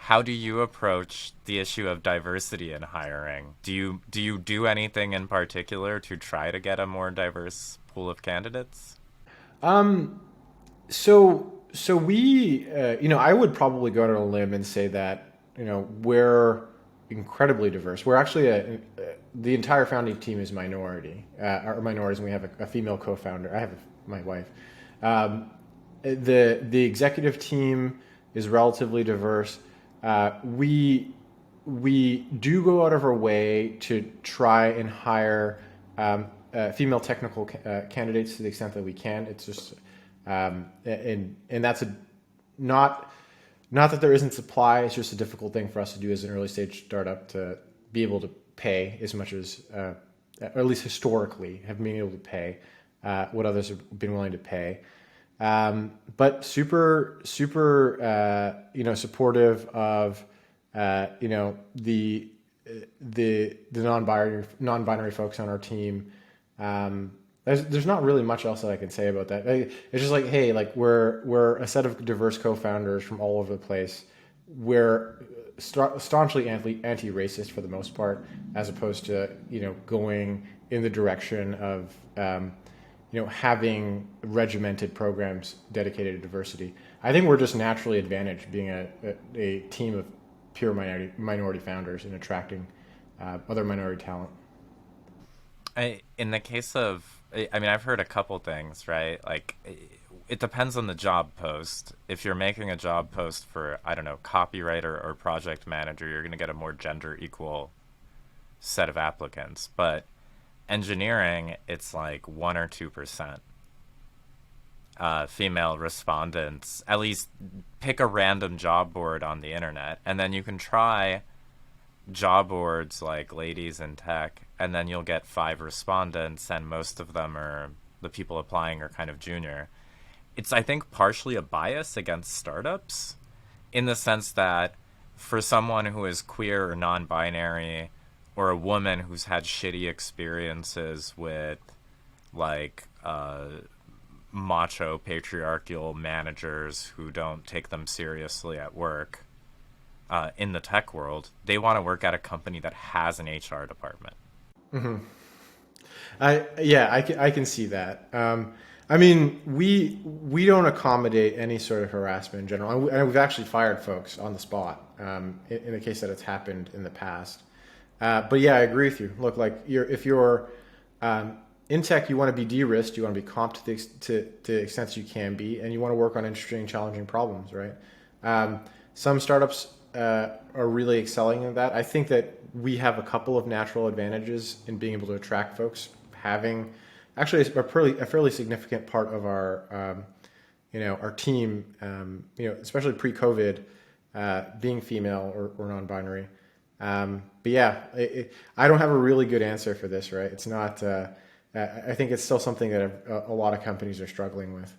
how do you approach the issue of diversity in hiring? Do you do anything in particular to try to get a more diverse pool of candidates? Um, so we, I would probably go on a limb and say that, we're incredibly diverse. We're actually the entire founding team is or minorities, and we have a female co-founder. I have my wife. Um, the executive team is relatively diverse. We do go out of our way to try and hire female technical candidates to the extent that we can. It's just and that's not not that there isn't supply. It's just a difficult thing for us to do as an early stage startup to be able to pay as much as, or at least historically, have been able to pay what others have been willing to pay. But super, supportive of, the non-binary folks on our team. There's not really much else that I can say about that. It's just like, hey, like we're a set of diverse co-founders from all over the place. We're staunchly anti-racist for the most part, as opposed to going in the direction of having regimented programs dedicated to diversity. I think we're just naturally advantaged being a team of pure minority founders and attracting other minority talent. In the case of, I mean, I've heard a couple things, right? Like, it depends on the job post. If you're making a job post for, I don't know, copywriter or project manager, you're going to get a more gender equal set of applicants. But engineering, it's like 1 or 2% female respondents. At least pick a random job board on the internet, and then you can try job boards like ladies in tech, and then you'll get 5 respondents, and most of them are the people applying are kind of junior. It's, I think, partially a bias against startups in the sense that for someone who is queer or non-binary, or a woman who's had shitty experiences with like macho patriarchal managers who don't take them seriously at work, in the tech world, they want to work at a company that has an HR department. I can see that. I mean, we don't accommodate any sort of harassment in general, and we've actually fired folks on the spot in the case that it's happened in the past. But yeah, I agree with you. Look, like if you're in tech, you want to be de-risked, you want to be comp to the extent you can be, and you want to work on interesting, challenging problems, right? Some startups are really excelling in that. I think that we have a couple of natural advantages in being able to attract folks. Having actually a fairly significant part of our team, especially pre-COVID, being female or non-binary. But yeah, I don't have a really good answer for this, right? It's not. I think it's still something that a lot of companies are struggling with.